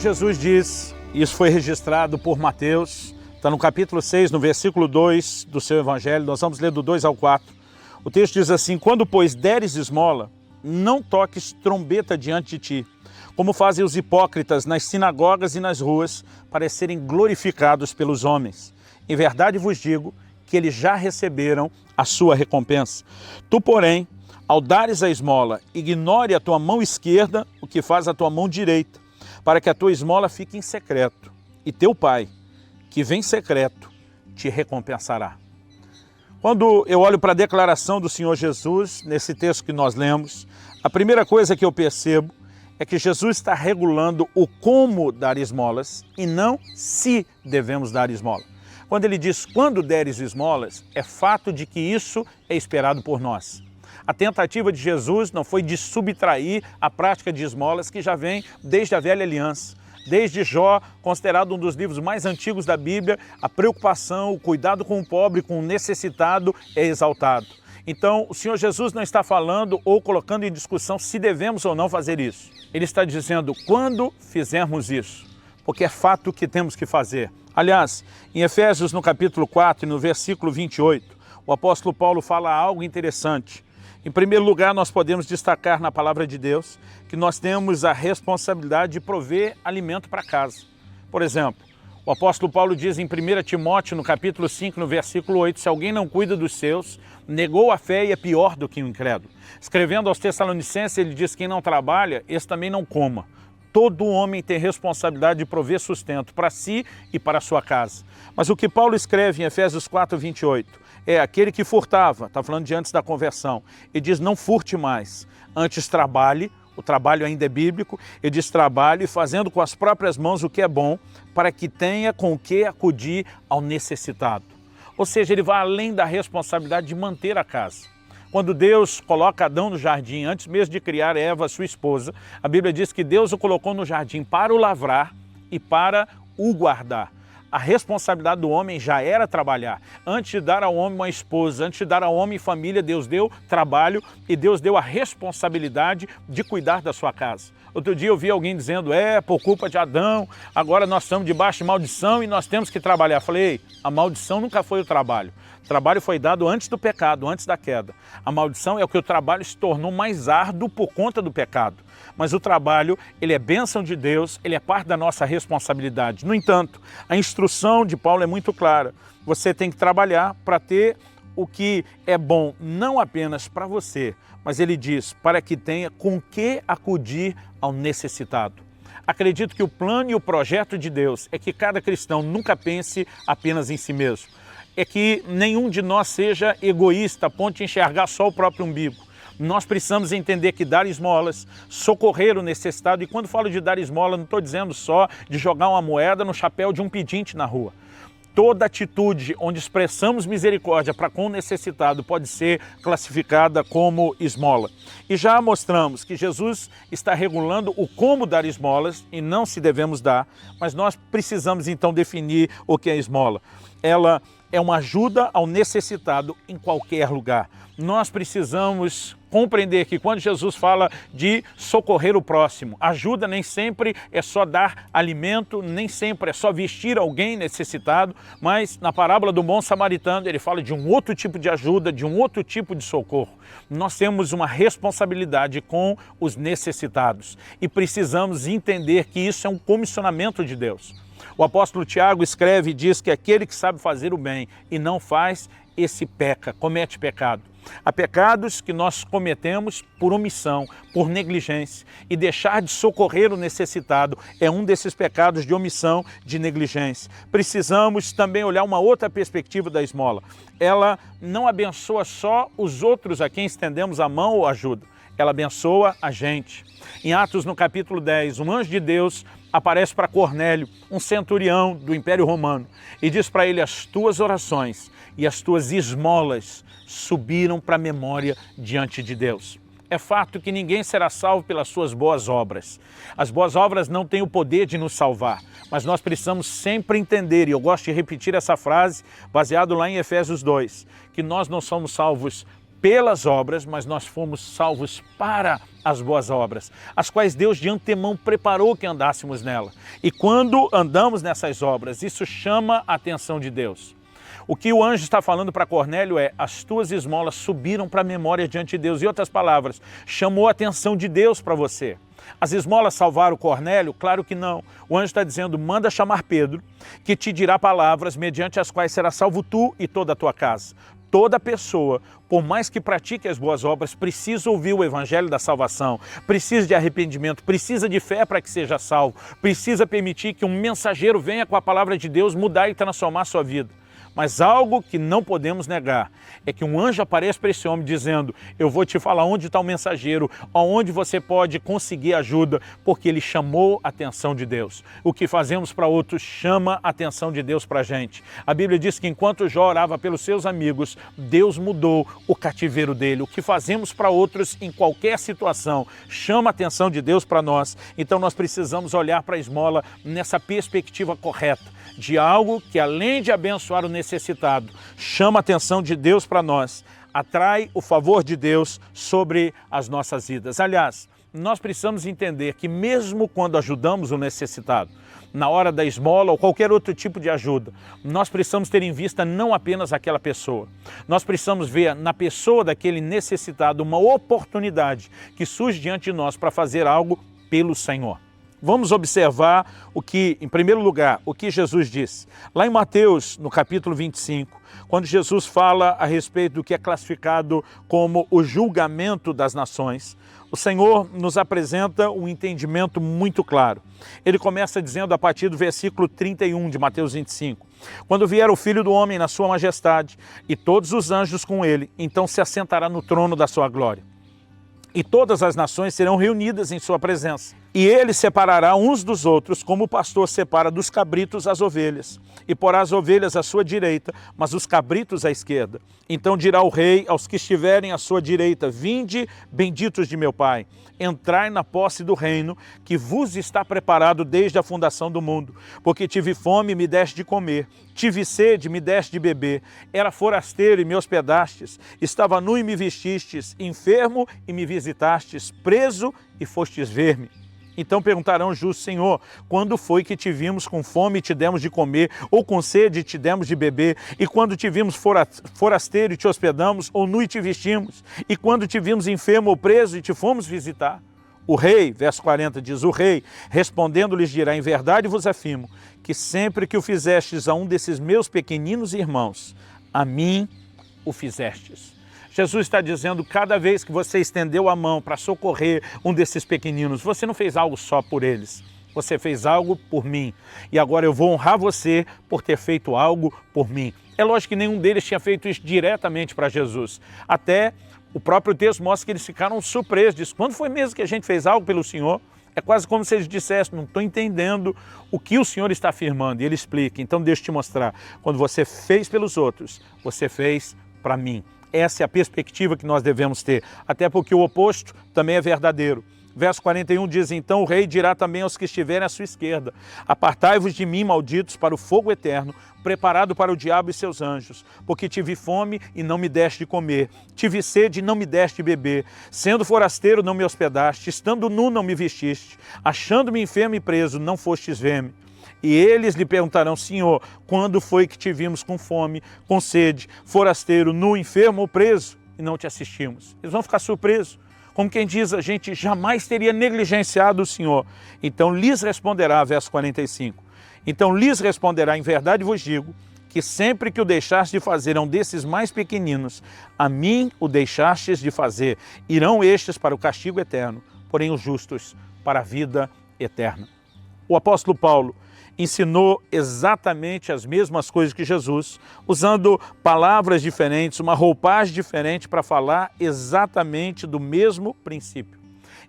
Jesus diz, isso foi registrado por Mateus, está no capítulo 6, no versículo 2 do seu evangelho, nós vamos ler do 2 ao 4. O texto diz assim: quando, pois, deres esmola, não toques trombeta diante de ti, como fazem os hipócritas nas sinagogas e nas ruas, para serem glorificados pelos homens. Em verdade vos digo que eles já receberam a sua recompensa. Tu, porém, ao dares a esmola, ignore a tua mão esquerda o que faz a tua mão direita, para que a tua esmola fique em secreto, e teu Pai, que vem secreto, te recompensará. Quando eu olho para a declaração do Senhor Jesus, nesse texto que nós lemos, a primeira coisa que eu percebo é que Jesus está regulando o como dar esmolas e não se devemos dar esmola. Quando ele diz quando deres esmolas, é fato de que isso é esperado por nós. A tentativa de Jesus não foi de subtrair a prática de esmolas que já vem desde a velha aliança. Desde Jó, considerado um dos livros mais antigos da Bíblia, a preocupação, o cuidado com o pobre, com o necessitado é exaltado. Então, o Senhor Jesus não está falando ou colocando em discussão se devemos ou não fazer isso. Ele está dizendo quando fizermos isso, porque é fato que temos que fazer. Aliás, em Efésios, no capítulo 4, no versículo 28, o apóstolo Paulo fala algo interessante. Em primeiro lugar, nós podemos destacar na palavra de Deus que nós temos a responsabilidade de prover alimento para casa. Por exemplo, o apóstolo Paulo diz em 1 Timóteo, no capítulo 5, no versículo 8, se alguém não cuida dos seus, negou a fé e é pior do que um incrédulo. Escrevendo aos Tessalonicenses, ele diz que quem não trabalha, esse também não coma. Todo homem tem responsabilidade de prover sustento para si e para a sua casa. Mas o que Paulo escreve em Efésios 4, 28, é aquele que furtava, está falando de antes da conversão, e diz não furte mais, antes trabalhe, o trabalho ainda é bíblico, ele diz trabalhe fazendo com as próprias mãos o que é bom, para que tenha com o que acudir ao necessitado. Ou seja, ele vai além da responsabilidade de manter a casa. Quando Deus coloca Adão no jardim, antes mesmo de criar Eva, sua esposa, a Bíblia diz que Deus o colocou no jardim para o lavrar e para o guardar. A responsabilidade do homem já era trabalhar. Antes de dar ao homem uma esposa, antes de dar ao homem família, Deus deu trabalho e Deus deu a responsabilidade de cuidar da sua casa. Outro dia eu vi alguém dizendo, por culpa de Adão, agora nós estamos debaixo de maldição e nós temos que trabalhar. Falei, a maldição nunca foi o trabalho. O trabalho foi dado antes do pecado, antes da queda. A maldição é o que o trabalho se tornou mais árduo por conta do pecado. Mas o trabalho, ele é bênção de Deus, ele é parte da nossa responsabilidade. No entanto, a instrução de Paulo é muito clara. Você tem que trabalhar para ter o que é bom, não apenas para você, mas ele diz, para que tenha com que acudir ao necessitado. Acredito que o plano e o projeto de Deus é que cada cristão nunca pense apenas em si mesmo. É que nenhum de nós seja egoísta a ponto de enxergar só o próprio umbigo. Nós precisamos entender que dar esmolas, socorrer o necessitado, e quando falo de dar esmola, não estou dizendo só de jogar uma moeda no chapéu de um pedinte na rua. Toda atitude onde expressamos misericórdia para com o necessitado pode ser classificada como esmola. E já mostramos que Jesus está regulando o como dar esmolas e não se devemos dar, mas nós precisamos então definir o que é esmola. Ela é uma ajuda ao necessitado em qualquer lugar. Nós precisamos compreender que quando Jesus fala de socorrer o próximo, ajuda nem sempre é só dar alimento, nem sempre é só vestir alguém necessitado, mas na parábola do bom samaritano ele fala de um outro tipo de ajuda, de um outro tipo de socorro. Nós temos uma responsabilidade com os necessitados e precisamos entender que isso é um comissionamento de Deus. O apóstolo Tiago escreve e diz que aquele que sabe fazer o bem e não faz, esse peca, comete pecado. Há pecados que nós cometemos por omissão, por negligência, e deixar de socorrer o necessitado é um desses pecados de omissão, de negligência. Precisamos também olhar uma outra perspectiva da esmola. Ela não abençoa só os outros a quem estendemos a mão ou ajuda, ela abençoa a gente. Em Atos, no capítulo 10, um anjo de Deus aparece para Cornélio, um centurião do Império Romano, e diz para ele, as tuas orações e as tuas esmolas subiram para a memória diante de Deus. É fato que ninguém será salvo pelas suas boas obras. As boas obras não têm o poder de nos salvar, mas nós precisamos sempre entender, e eu gosto de repetir essa frase, baseado lá em Efésios 2, que nós não somos salvos pelas obras, mas nós fomos salvos para as boas obras, as quais Deus de antemão preparou que andássemos nela. E quando andamos nessas obras, isso chama a atenção de Deus. O que o anjo está falando para Cornélio é: as tuas esmolas subiram para a memória diante de Deus. Em outras palavras, chamou a atenção de Deus para você. As esmolas salvaram Cornélio? Claro que não. O anjo está dizendo: manda chamar Pedro, que te dirá palavras mediante as quais será salvo tu e toda a tua casa. Toda pessoa, por mais que pratique as boas obras, precisa ouvir o evangelho da salvação, precisa de arrependimento, precisa de fé para que seja salvo, precisa permitir que um mensageiro venha com a palavra de Deus mudar e transformar a sua vida. Mas algo que não podemos negar é que um anjo aparece para esse homem dizendo: eu vou te falar onde está o mensageiro, aonde você pode conseguir ajuda, porque ele chamou a atenção de Deus. O que fazemos para outros chama a atenção de Deus para a gente. A Bíblia diz que enquanto Jó orava pelos seus amigos, Deus mudou o cativeiro dele. O que fazemos para outros em qualquer situação chama a atenção de Deus para nós. Então nós precisamos olhar para a esmola nessa perspectiva correta, de algo que, além de abençoar o necessitado, chama a atenção de Deus para nós, atrai o favor de Deus sobre as nossas vidas. Aliás, nós precisamos entender que mesmo quando ajudamos o necessitado, na hora da esmola ou qualquer outro tipo de ajuda, nós precisamos ter em vista não apenas aquela pessoa. Nós precisamos ver na pessoa daquele necessitado uma oportunidade que surge diante de nós para fazer algo pelo Senhor. Vamos observar o que, em primeiro lugar, o que Jesus disse. Lá em Mateus, no capítulo 25, quando Jesus fala a respeito do que é classificado como o julgamento das nações, o Senhor nos apresenta um entendimento muito claro. Ele começa dizendo a partir do versículo 31 de Mateus 25. Quando vier o Filho do Homem na sua majestade e todos os anjos com ele, então se assentará no trono da sua glória. E todas as nações serão reunidas em sua presença. E ele separará uns dos outros, como o pastor separa dos cabritos as ovelhas. E porá as ovelhas à sua direita, mas os cabritos à esquerda. Então dirá o rei aos que estiverem à sua direita: vinde, benditos de meu Pai, entrai na posse do reino que vos está preparado desde a fundação do mundo. Porque tive fome e me deste de comer, tive sede e me deste de beber, era forasteiro e me hospedastes, estava nu e me vestistes, enfermo e me visitastes, preso e fostes ver-me. Então perguntarão os justos: Senhor, quando foi que te vimos com fome e te demos de comer, ou com sede e te demos de beber? E quando te vimos forasteiro e te hospedamos, ou nu e te vestimos? E quando te vimos enfermo ou preso e te fomos visitar? O rei, verso 40, diz: o rei, respondendo, lhes dirá: em verdade vos afirmo, que sempre que o fizestes a um desses meus pequeninos irmãos, a mim o fizestes. Jesus está dizendo: cada vez que você estendeu a mão para socorrer um desses pequeninos, você não fez algo só por eles, você fez algo por mim. E agora eu vou honrar você por ter feito algo por mim. É lógico que nenhum deles tinha feito isso diretamente para Jesus. Até o próprio texto mostra que eles ficaram surpresos. Diz: quando foi mesmo que a gente fez algo pelo Senhor? É quase como se eles dissessem: não estou entendendo o que o Senhor está afirmando. E ele explica: então deixa eu te mostrar. Quando você fez pelos outros, você fez para mim. Essa é a perspectiva que nós devemos ter, até porque o oposto também é verdadeiro. Verso 41 diz: então o rei dirá também aos que estiverem à sua esquerda: apartai-vos de mim, malditos, para o fogo eterno, preparado para o diabo e seus anjos, porque tive fome e não me deste de comer, tive sede e não me deste de beber, sendo forasteiro não me hospedaste, estando nu não me vestiste, achando-me enfermo e preso não fostes ver-me. E eles lhe perguntarão: Senhor, quando foi que te vimos com fome, com sede, forasteiro, nu, enfermo ou preso, e não te assistimos? Eles vão ficar surpresos, como quem diz: a gente jamais teria negligenciado o Senhor. Então lhes responderá, verso 45, então lhes responderá: em verdade vos digo, que sempre que o deixaste de fazer a um desses mais pequeninos, a mim o deixastes de fazer. Irão estes para o castigo eterno, porém os justos para a vida eterna. O apóstolo Paulo ensinou exatamente as mesmas coisas que Jesus, usando palavras diferentes, uma roupagem diferente para falar exatamente do mesmo princípio.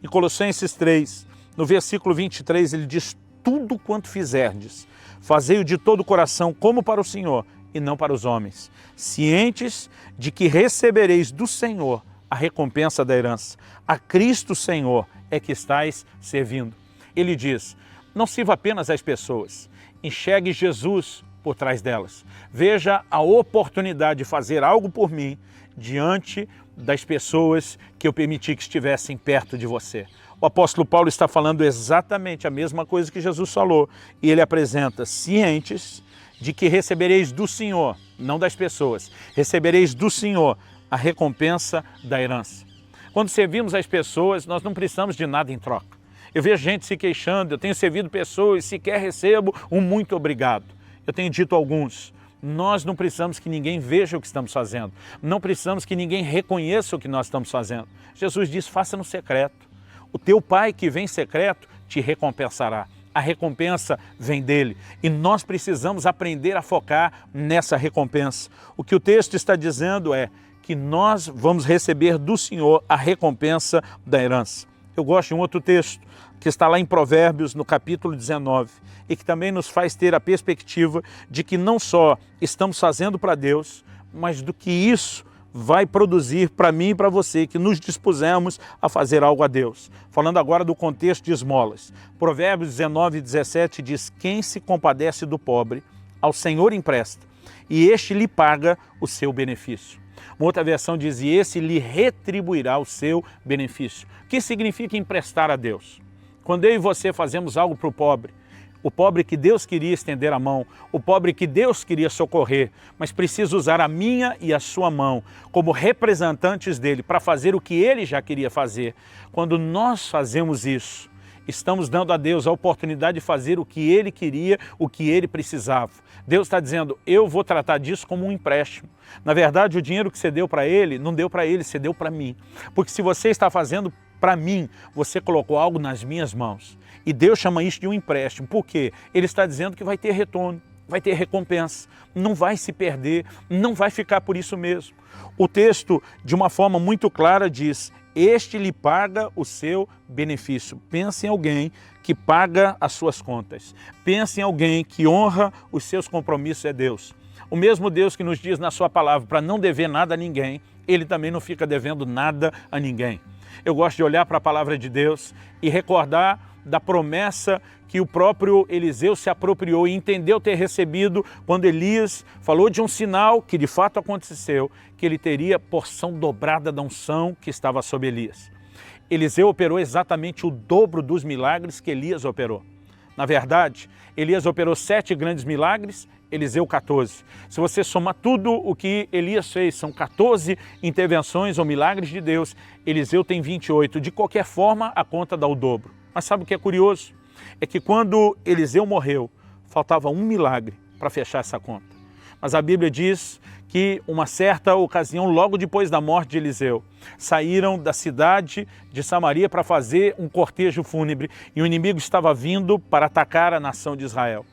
Em Colossenses 3, no versículo 23, ele diz: tudo quanto fizerdes, fazei-o de todo o coração, como para o Senhor e não para os homens, cientes de que recebereis do Senhor a recompensa da herança. A Cristo Senhor é que estais servindo. Ele diz: não sirva apenas às pessoas, enxergue Jesus por trás delas. Veja a oportunidade de fazer algo por mim diante das pessoas que eu permiti que estivessem perto de você. O apóstolo Paulo está falando exatamente a mesma coisa que Jesus falou, e ele apresenta: cientes de que recebereis do Senhor, não das pessoas, recebereis do Senhor a recompensa da herança. Quando servimos as pessoas, nós não precisamos de nada em troca. Eu vejo gente se queixando: eu tenho servido pessoas e sequer recebo um muito obrigado. Eu tenho dito a alguns: nós não precisamos que ninguém veja o que estamos fazendo, não precisamos que ninguém reconheça o que nós estamos fazendo. Jesus diz: faça no secreto. O teu Pai que vem em secreto te recompensará. A recompensa vem dele e nós precisamos aprender a focar nessa recompensa. O que o texto está dizendo é que nós vamos receber do Senhor a recompensa da herança. Eu gosto de um outro texto que está lá em Provérbios, no capítulo 19, e que também nos faz ter a perspectiva de que não só estamos fazendo para Deus, mas do que isso vai produzir para mim e para você, que nos dispusemos a fazer algo a Deus. Falando agora do contexto de esmolas. Provérbios 19, 17 diz: quem se compadece do pobre, ao Senhor empresta, e este lhe paga o seu benefício. Uma outra versão diz: e esse lhe retribuirá o seu benefício. O que significa emprestar a Deus? Quando eu e você fazemos algo para o pobre que Deus queria estender a mão, o pobre que Deus queria socorrer, mas precisa usar a minha e a sua mão como representantes dele para fazer o que ele já queria fazer. Quando nós fazemos isso, estamos dando a Deus a oportunidade de fazer o que ele queria, o que ele precisava. Deus está dizendo: eu vou tratar disso como um empréstimo. Na verdade, o dinheiro que você deu para ele, não deu para ele, você deu para mim. Porque se você está fazendo para mim, você colocou algo nas minhas mãos. E Deus chama isso de um empréstimo. Por quê? Ele está dizendo que vai ter retorno, vai ter recompensa, não vai se perder, não vai ficar por isso mesmo. O texto, de uma forma muito clara, diz: este lhe paga o seu benefício. Pense em alguém que paga as suas contas. Pense em alguém que honra os seus compromissos, é Deus. O mesmo Deus que nos diz na sua palavra para não dever nada a ninguém, ele também não fica devendo nada a ninguém. Eu gosto de olhar para a palavra de Deus e recordar da promessa que o próprio Eliseu se apropriou e entendeu ter recebido quando Elias falou de um sinal que de fato aconteceu, que ele teria porção dobrada da unção que estava sobre Elias. Eliseu operou exatamente o dobro dos milagres que Elias operou. Na verdade, Elias operou 7 grandes milagres, Eliseu 14. Se você somar tudo o que Elias fez, são 14 intervenções ou milagres de Deus, Eliseu tem 28. De qualquer forma, a conta dá o dobro. Mas sabe o que é curioso? É que quando Eliseu morreu, faltava um milagre para fechar essa conta. Mas a Bíblia diz que uma certa ocasião, logo depois da morte de Eliseu, saíram da cidade de Samaria para fazer um cortejo fúnebre e o inimigo estava vindo para atacar a nação de Israel.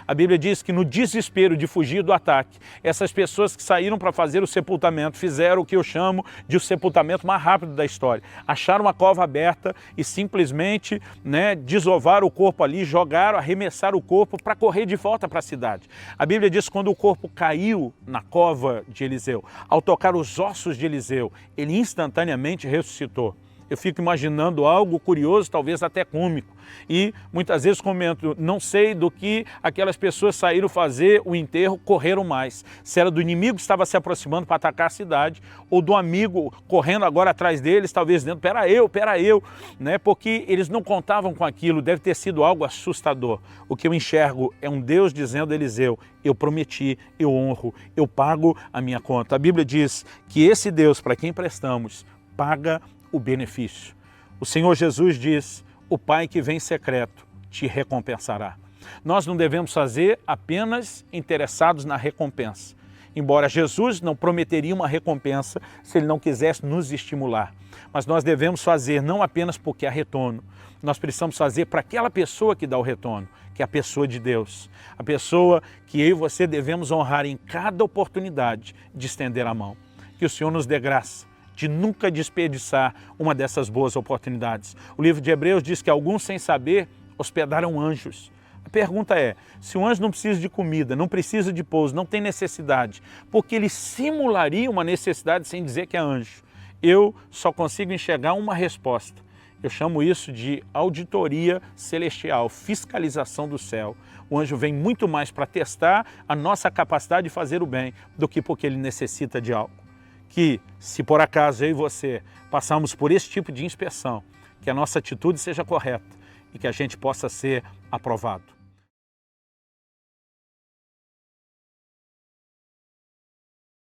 A Bíblia diz que no desespero de fugir do ataque, essas pessoas que saíram para fazer o sepultamento fizeram o que eu chamo de o sepultamento mais rápido da história. Acharam uma cova aberta e simplesmente desovaram o corpo ali, jogaram, arremessaram o corpo para correr de volta para a cidade. A Bíblia diz que quando o corpo caiu na cova de Eliseu, ao tocar os ossos de Eliseu, ele instantaneamente ressuscitou. Eu fico imaginando algo curioso, talvez até cômico. E muitas vezes comento: não sei do que aquelas pessoas saíram fazer o enterro, correram mais. Se era do inimigo que estava se aproximando para atacar a cidade, ou do amigo correndo agora atrás deles, talvez dizendo: pera eu, porque eles não contavam com aquilo, deve ter sido algo assustador. O que eu enxergo é um Deus dizendo a Eliseu: eu prometi, eu honro, eu pago a minha conta. A Bíblia diz que esse Deus para quem prestamos paga o benefício. O Senhor Jesus diz: o Pai que vem em secreto te recompensará. Nós não devemos fazer apenas interessados na recompensa. Embora Jesus não prometeria uma recompensa se ele não quisesse nos estimular. Mas nós devemos fazer não apenas porque há retorno. Nós precisamos fazer para aquela pessoa que dá o retorno, que é a pessoa de Deus. A pessoa que eu e você devemos honrar em cada oportunidade de estender a mão. Que o Senhor nos dê graça de nunca desperdiçar uma dessas boas oportunidades. O livro de Hebreus diz que alguns, sem saber, hospedaram anjos. A pergunta é: se um anjo não precisa de comida, não precisa de pouso, não tem necessidade, porque ele simularia uma necessidade sem dizer que é anjo? Eu só consigo enxergar uma resposta. Eu chamo isso de auditoria celestial, fiscalização do céu. O anjo vem muito mais para testar a nossa capacidade de fazer o bem do que porque ele necessita de algo. Que, se por acaso eu e você passarmos por esse tipo de inspeção, que a nossa atitude seja correta e que a gente possa ser aprovado.